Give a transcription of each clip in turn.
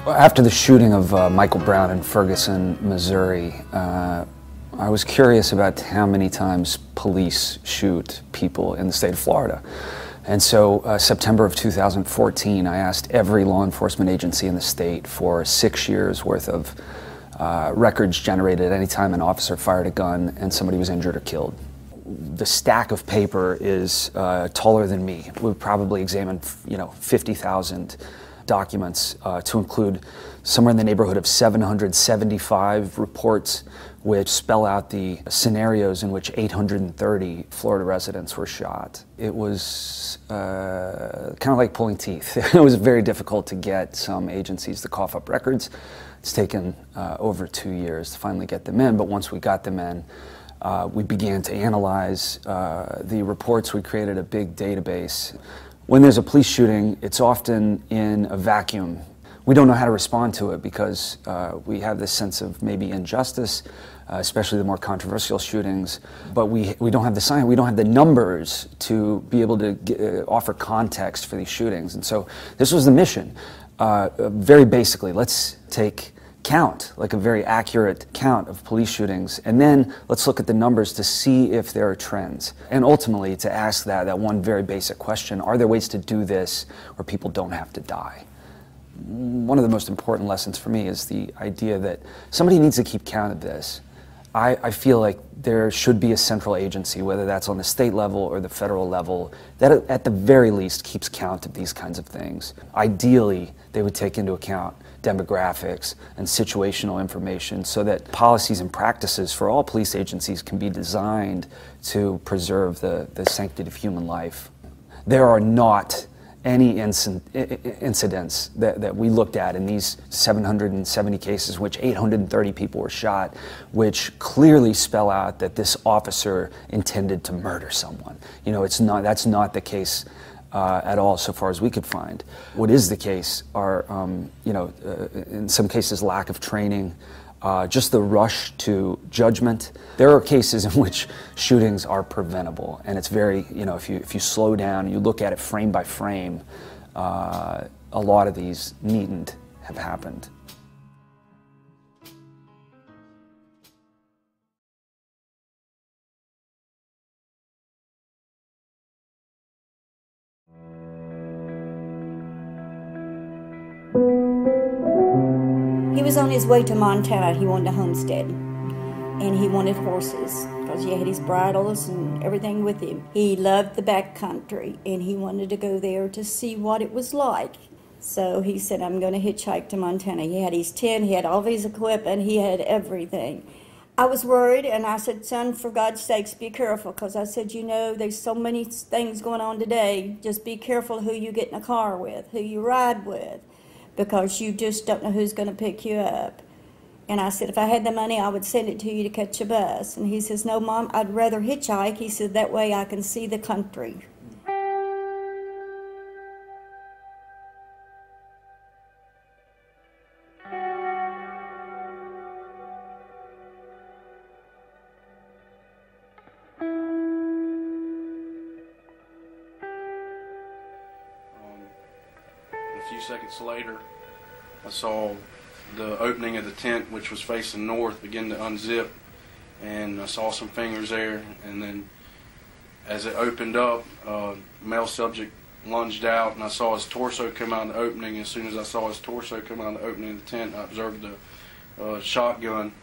After the shooting of Michael Brown in Ferguson, Missouri, I was curious about how many times police shoot people in the state of Florida. And so September of 2014, I asked every law enforcement agency in the state for 6 years worth of records generated any time an officer fired a gun and somebody was injured or killed. The stack of paper is taller than me. We've probably examined, 50,000 documents to include somewhere in the neighborhood of 775 reports which spell out the scenarios in which 830 Florida residents were shot. It was kind of like pulling teeth. It was very difficult to get some agencies to cough up records. It's taken over 2 years to finally get them in, but once we got them in, we began to analyze the reports. We created a big database. When there's a police shooting, it's often in a vacuum. We don't know how to respond to it because we have this sense of maybe injustice, especially the more controversial shootings, but we don't have the science, we don't have the numbers to be able to offer context for these shootings. And so this was the mission. Very basically, let's take count, like a very accurate count of police shootings, and then let's look at the numbers to see if there are trends. And ultimately to ask that one very basic question, are there ways to do this where people don't have to die? One of the most important lessons for me is the idea that somebody needs to keep count of this. I feel like there should be a central agency, whether that's on the state level or the federal level, that at the very least keeps count of these kinds of things. Ideally, they would take into account demographics and situational information so that policies and practices for all police agencies can be designed to preserve the sanctity of human life. There are not any incidents that we looked at in these 770 cases in which 830 people were shot, which clearly spell out that this officer intended to murder someone. That's not the case at all so far as we could find. What is the case are, in some cases, lack of training, just the rush to judgment. There are cases in which shootings are preventable, and it's very, if you slow down, you look at it frame by frame, a lot of these needn't have happened. He was on his way to Montana. He wanted a homestead, and he wanted horses because he had his bridles and everything with him. He loved the back country, and he wanted to go there to see what it was like. So he said, I'm going to hitchhike to Montana. He had his tent, he had all of his equipment, he had everything. I was worried, and I said, son, for God's sakes, be careful, because I said, there's so many things going on today. Just be careful who you get in a car with, who you ride with, because you just don't know who's going to pick you up. And I said, if I had the money, I would send it to you to catch a bus. And he says, no, Mom, I'd rather hitchhike. He said, that way I can see the country. A few seconds later, I saw the opening of the tent, which was facing north, begin to unzip, and I saw some fingers there, and then as it opened up, male subject lunged out, and I saw his torso come out of the opening. As soon as I saw his torso come out of the opening of the tent, I observed the shotgun.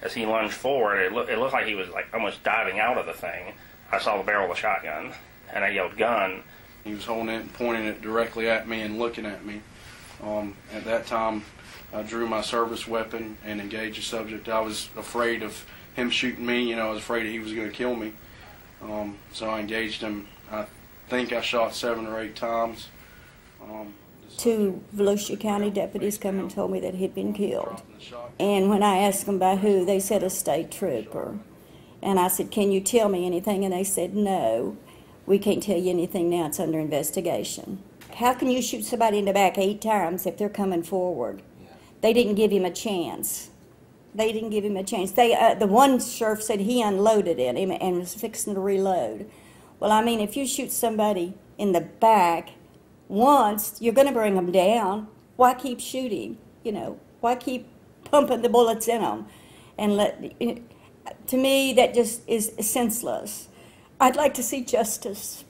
As he lunged forward, it looked like he was almost diving out of the thing. I saw the barrel of the shotgun, and I yelled, gun. He was holding it and pointing it directly at me and looking at me. At that time, I drew my service weapon and engaged the subject. I was afraid of him shooting me. I was afraid he was going to kill me. So I engaged him. I think I shot 7 or 8 times. 2 Volusia County deputies come and told me that he'd been killed. And when I asked them by who, they said a state trooper. And I said, can you tell me anything? And they said, no. We can't tell you anything now, it's under investigation. How can you shoot somebody in the back 8 times if they're coming forward? They didn't give him a chance. They didn't give him a chance. The one sheriff said he unloaded at him and was fixing to reload. Well, I mean, if you shoot somebody in the back once, you're going to bring them down. Why keep shooting? You know, why keep pumping the bullets in them? And to me, that just is senseless. I'd like to see justice.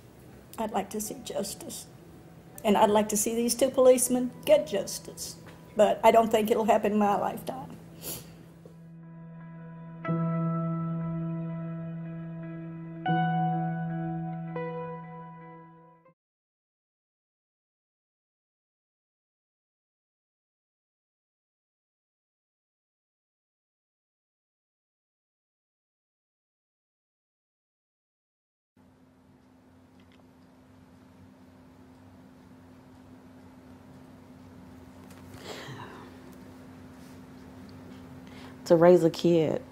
I'd like to see justice. And I'd like to see these two policemen get justice. But I don't think it'll happen in my lifetime. To raise a kid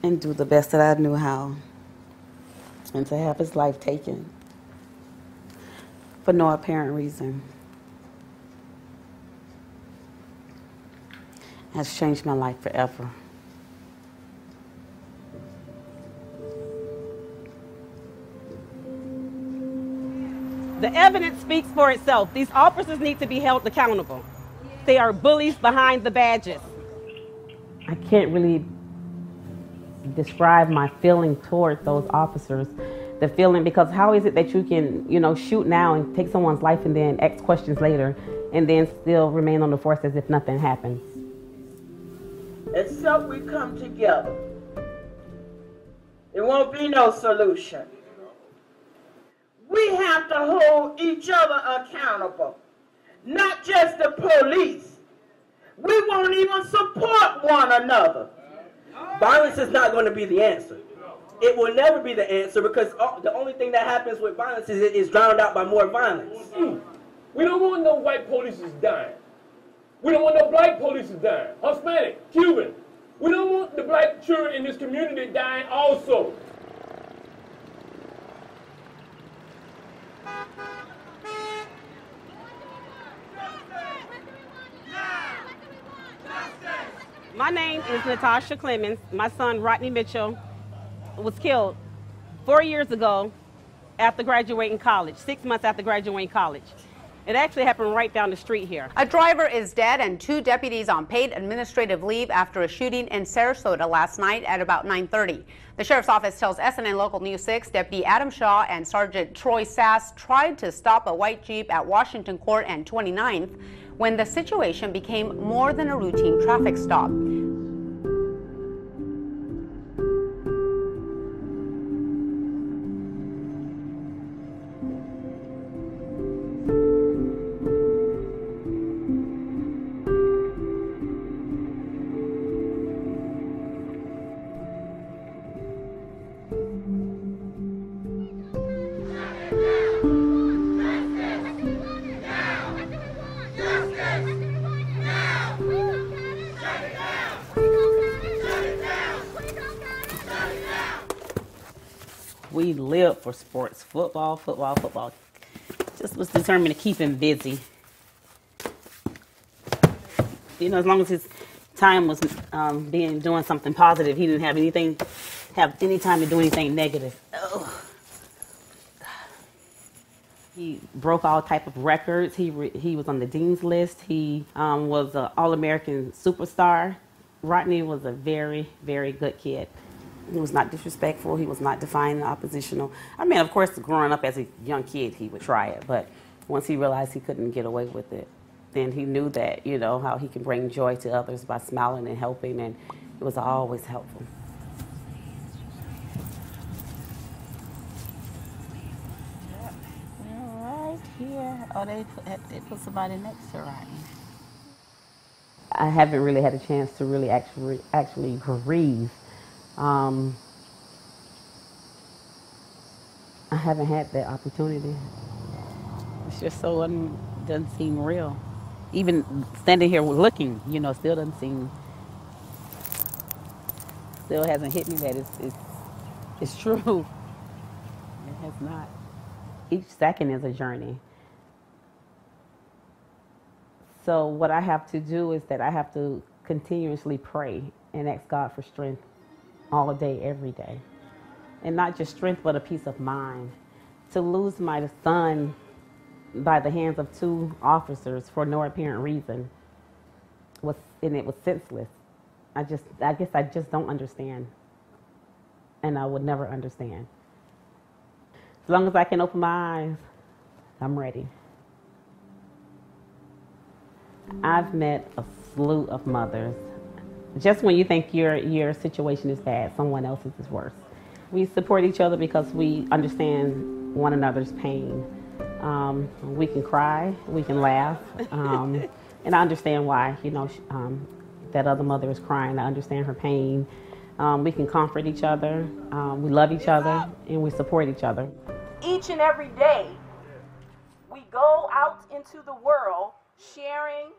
and do the best that I knew how, and to have his life taken for no apparent reason has changed my life forever. The evidence speaks for itself. These officers need to be held accountable. They are bullies behind the badges. I can't really describe my feeling towards those officers. The feeling, because how is it that you can, you know, shoot now and take someone's life and then ask questions later and then still remain on the force as if nothing happens? Except we come together, there won't be no solution. We have to hold each other accountable. Not just the police. We won't even support one another. Violence is not going to be the answer. It will never be the answer, because the only thing that happens with violence is it is drowned out by more violence. We don't want no white police dying. We don't want no black police dying. Hispanic, Cuban. We don't want the black children in this community dying also. My name is Natasha Clemens. My son, Rodney Mitchell, was killed 4 years ago after graduating college, 6 months after graduating college. It actually happened right down the street here. A driver is dead and 2 deputies on paid administrative leave after a shooting in Sarasota last night at about 9:30. The sheriff's office tells SNN Local News 6 Deputy Adam Shaw and Sergeant Troy Sass tried to stop a white Jeep at Washington Court and 29th when the situation became more than a routine traffic stop. We lived for sports, football. Just was determined to keep him busy. You know, as long as his time was doing something positive, he didn't have any time to do anything negative. Ugh. He broke all type of records. He was on the dean's list. He was an All-American superstar. Rodney was a very, very good kid. He was not disrespectful. He was not defying the oppositional. I mean, of course, growing up as a young kid, he would try it. But once he realized he couldn't get away with it, then he knew that, you know, how he can bring joy to others by smiling and helping. And it was always helpful. Right here. Oh, they put somebody next to Rodney. I haven't really had a chance to really actually grieve. I haven't had that opportunity. It's just so doesn't seem real. Even standing here looking, you know, still doesn't seem, still hasn't hit me that it's true. It has not. Each second is a journey. So what I have to do is that I have to continuously pray and ask God for strength all day, every day. And not just strength, but a peace of mind. To lose my son by the hands of 2 officers for no apparent reason, and it was senseless. I guess I just don't understand, and I would never understand. As long as I can open my eyes, I'm ready. I've met a slew of mothers. Just when you think your situation is bad, someone else's is worse. We support each other because we understand one another's pain. We can cry, we can laugh, and I understand why, that other mother is crying. I understand her pain. We can comfort each other, we love each other, and we support each other. Each and every day, we go out into the world sharing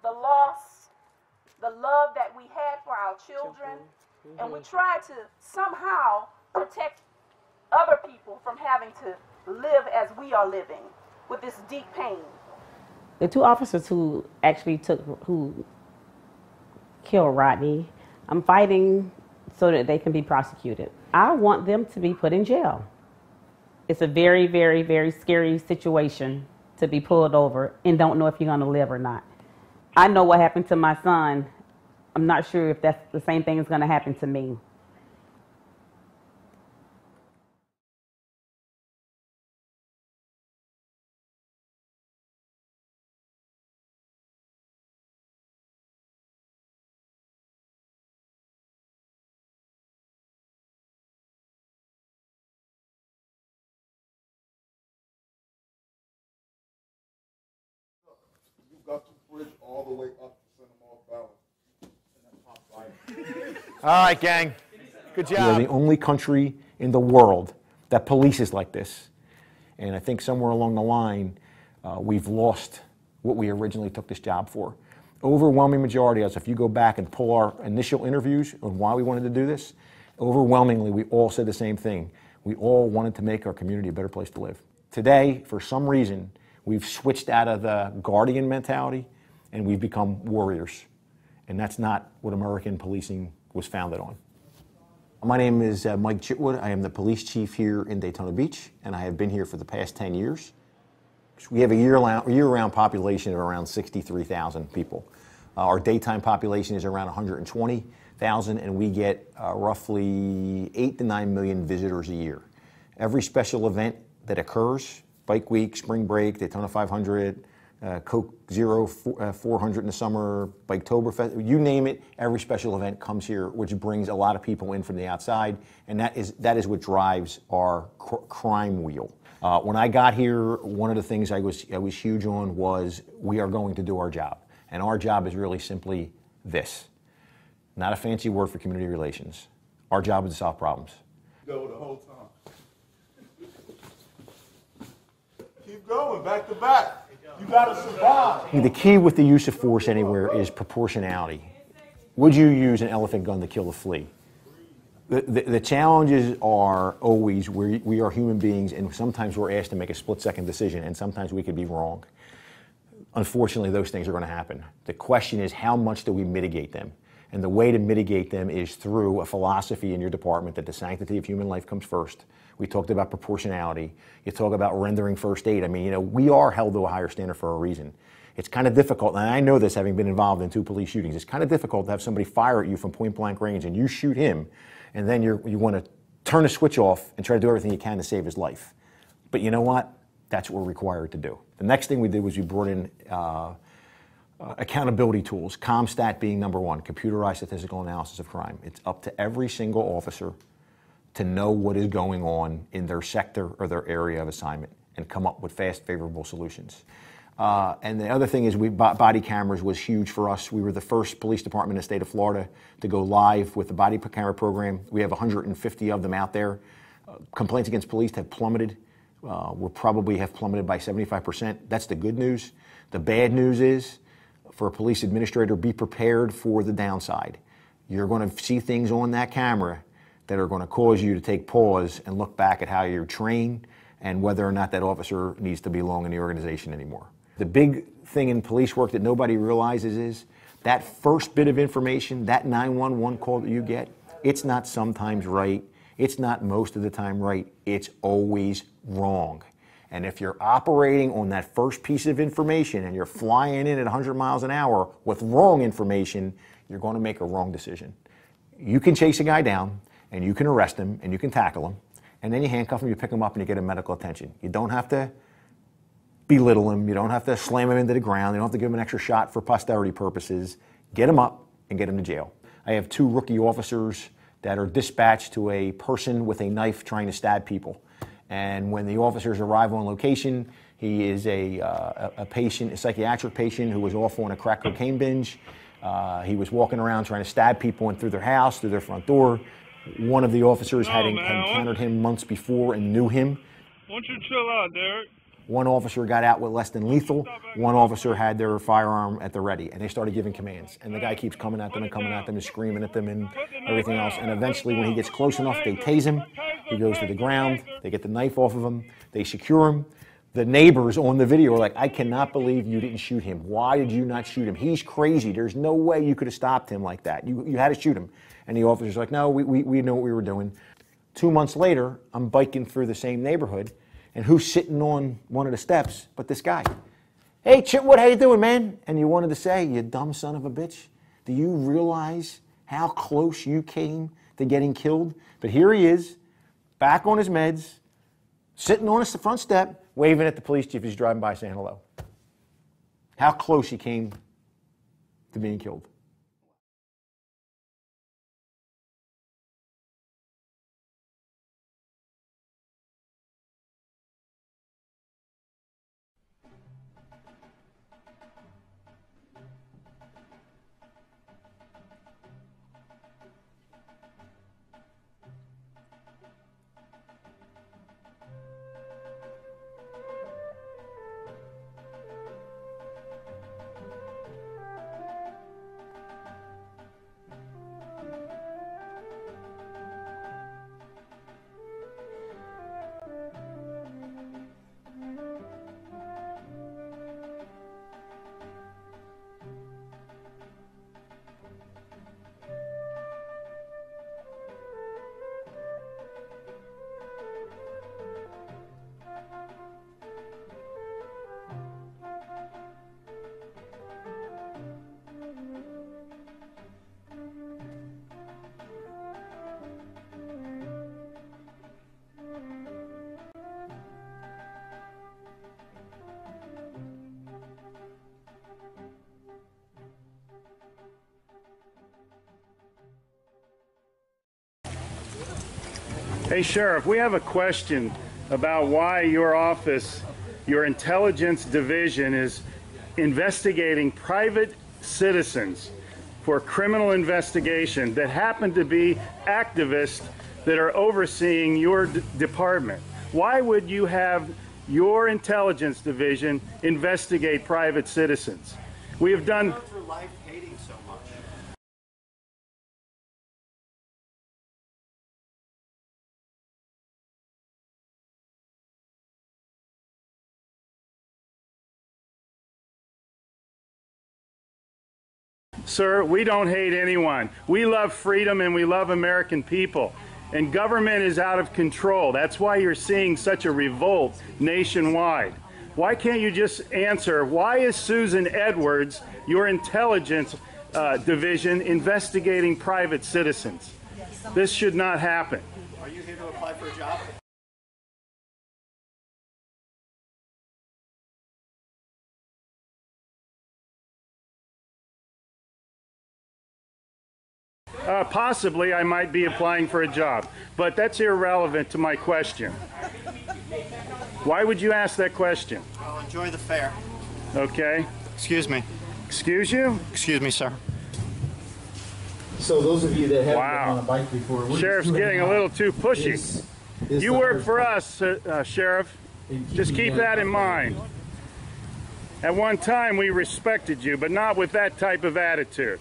the loss, the love that we had for our children, and we try to somehow protect other people from having to live as we are living with this deep pain. The 2 officers who killed Rodney, I'm fighting so that they can be prosecuted. I want them to be put in jail. It's a very, very, very scary situation to be pulled over and don't know if you're going to live or not. I know what happened to my son. I'm not sure if that's the same thing is going to happen to me. You've got to bridge all the way up to send them off balance. All right, gang. Good job. We're the only country in the world that polices like this. And I think somewhere along the line, we've lost what we originally took this job for. Overwhelming majority of us, if you go back and pull our initial interviews on why we wanted to do this, overwhelmingly we all said the same thing. We all wanted to make our community a better place to live. Today, for some reason, we've switched out of the guardian mentality and we've become warriors. And that's not what American policing was founded on. My name is Mike Chitwood. I am the police chief here in Daytona Beach, and I have been here for the past 10 years. We have a year-round population of around 63,000 people. Our daytime population is around 120,000, and we get roughly 8 to 9 million visitors a year. Every special event that occurs, Bike Week, Spring Break, Daytona 500, Coke Zero 400 in the summer, Biketoberfest, you name it, every special event comes here, which brings a lot of people in from the outside, and that is what drives our crime wheel. When I got here, one of the things I was huge on was we are going to do our job, and our job is really simply this. Not a fancy word for community relations. Our job is to solve problems. Go the whole time. Keep going, back to back. You gotta survive. The key with the use of force anywhere is proportionality. Would you use an elephant gun to kill a flea? The challenges are always we are human beings, and sometimes we're asked to make a split-second decision, and sometimes we could be wrong. Unfortunately, those things are going to happen. The question is, how much do we mitigate them? And the way to mitigate them is through a philosophy in your department that the sanctity of human life comes first. We talked about proportionality. You talk about rendering first aid. I mean, we are held to a higher standard for a reason. It's kind of difficult, and I know this having been involved in 2 police shootings, it's kind of difficult to have somebody fire at you from point-blank range and you shoot him, and then you want to turn the switch off and try to do everything you can to save his life. But you know what? That's what we're required to do. The next thing we did was we brought in accountability tools, CompStat being number 1, computerized statistical analysis of crime. It's up to every single officer to know what is going on in their sector or their area of assignment and come up with fast, favorable solutions. And the other thing is body cameras was huge for us. We were the first police department in the state of Florida to go live with the body camera program. We have 150 of them out there. Complaints against police have plummeted. We'll probably have plummeted by 75%. That's the good news. The bad news is, for a police administrator, be prepared for the downside. You're going to see things on that camera that are going to cause you to take pause and look back at how you're trained and whether or not that officer needs to belong in the organization anymore. The big thing in police work that nobody realizes is that first bit of information, that 911 call that you get, it's not sometimes right, it's not most of the time right, it's always wrong. And if you're operating on that first piece of information and you're flying in at 100 miles an hour with wrong information, you're going to make a wrong decision. You can chase a guy down, and you can arrest him, and you can tackle him, and then you handcuff him, you pick him up, and you get him medical attention. You don't have to belittle him. You don't have to slam him into the ground. You don't have to give him an extra shot for posterity purposes. Get him up and get him to jail. I have 2 rookie officers that are dispatched to a person with a knife trying to stab people. And when the officers arrive on location, he is a patient, a psychiatric patient who was off on a crack cocaine binge. He was walking around trying to stab people in through their house, through their front door. One of the officers had encountered him months before and knew him. Why don't you chill out, Derek? One officer got out with less than lethal. One officer had their firearm at the ready, and they started giving commands. And the guy keeps coming at them and screaming at them and everything else. And eventually, when he gets close enough, they tase him. He goes to the ground. They get the knife off of him. They secure him. The neighbors on the video are like, I cannot believe you didn't shoot him. Why did you not shoot him? He's crazy. There's no way you could have stopped him like that. You had to shoot him. And the officer's like, no, we know what we were doing. 2 months later, I'm biking through the same neighborhood. And who's sitting on one of the steps but this guy? Hey, Chitwood, how you doing, man? And you wanted to say, you dumb son of a bitch, do you realize how close you came to getting killed? But here he is, back on his meds, sitting on the front step, waving at the police chief as he's driving by saying hello. How close he came to being killed. Hey, Sheriff, we have a question about why your office, your intelligence division, is investigating private citizens for criminal investigation that happen to be activists that are overseeing your department. Why would you have your intelligence division investigate private citizens? We have done... Sir, we don't hate anyone. We love freedom and we love American people. And government is out of control. That's why you're seeing such a revolt nationwide. Why can't you just answer, why is Susan Edwards, your intelligence division, investigating private citizens? This should not happen. Are you here to apply for a job? Possibly I might be applying for a job, but that's irrelevant to my question. Why would you ask that question? Well, enjoy the fair. Okay. Excuse me. Excuse you? Excuse me, sir. So those of you that haven't been on a bike before, Sheriff's getting a little too pushy. You work for us, Sheriff. Just keep that in mind. At one time we respected you, but not with that type of attitude.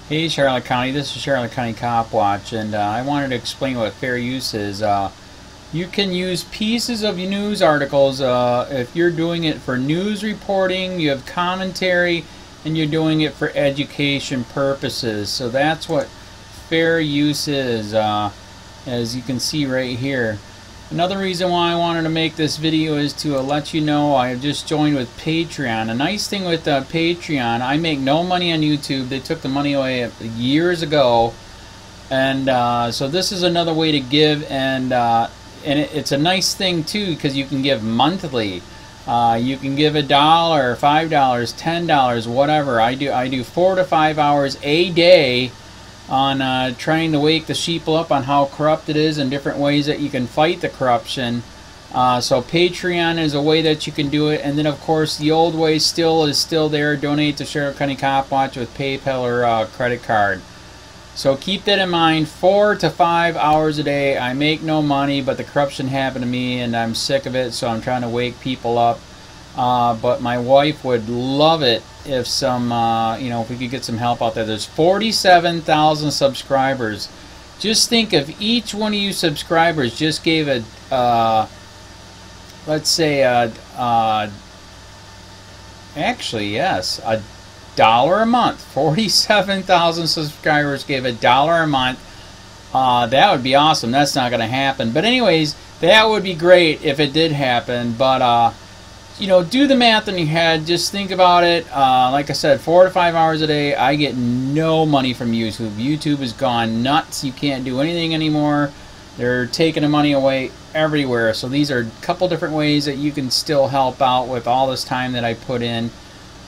Hey Charlotte County, this is Charlotte County Cop Watch, and I wanted to explain what fair use is. You can use pieces of news articles if you're doing it for news reporting, you have commentary, and you're doing it for education purposes. So that's what fair use is, as you can see right here. Another reason why I wanted to make this video is to let you know I have just joined with Patreon. A nice thing with Patreon, I make no money on YouTube. They took the money away years ago, and so this is another way to give, and it's a nice thing too because you can give monthly. You can give $1, $5, $10, whatever. I do 4 to 5 hours a day on trying to wake the sheeple up on how corrupt it is and different ways that you can fight the corruption. So Patreon is a way that you can do it, and then of course the old way is still there. Donate to Charlotte County Cop Watch with PayPal or credit card. So keep that in mind. 4 to 5 hours a day. I make no money, but the corruption happened to me and I'm sick of it, so I'm trying to wake people up. But my wife would love it if if we could get some help out there. There's 47,000 subscribers. Just think if each one of you subscribers just gave let's say actually yes, $1 a month. 47,000 subscribers gave $1 a month. That would be awesome. That's not going to happen. But anyways, that would be great if it did happen. But do the math in your head. Just think about it. Like I said, 4 to 5 hours a day. I get no money from YouTube. YouTube has gone nuts. You can't do anything anymore. They're taking the money away everywhere. So these are a couple different ways that you can still help out with all this time that I put in.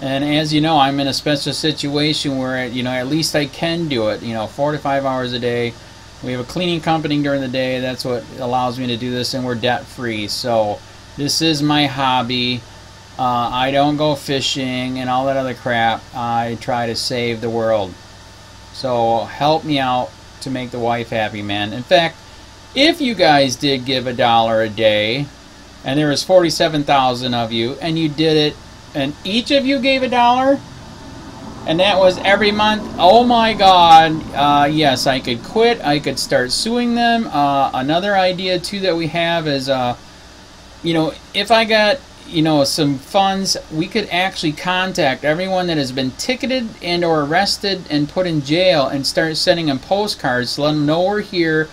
And as you know, I'm in a special situation where at least I can do it. 4 to 5 hours a day. We have a cleaning company during the day. That's what allows me to do this, and we're debt free. So this is my hobby. I don't go fishing and all that other crap. I try to save the world. So help me out to make the wife happy, man. In fact, if you guys did give $1 a day, and there was 47,000 of you, and you did it, and each of you gave $1, and that was every month, oh my God, yes, I could quit. I could start suing them. Another idea too that we have is if I got some funds, we could actually contact everyone that has been ticketed and or arrested and put in jail and start sending them postcards to let them know we're here,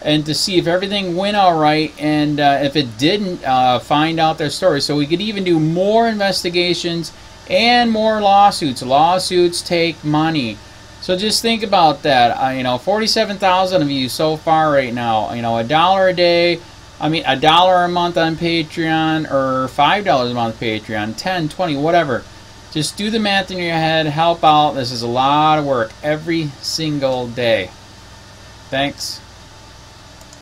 and to see if everything went all right, and if it didn't, find out their story. So we could even do more investigations and more lawsuits. Lawsuits take money. So just think about that. 47,000 of you so far right now. $1 a day. $1 a month on Patreon, or $5 a month Patreon, 10, 20, whatever. Just do the math in your head, help out. This is a lot of work every single day. Thanks.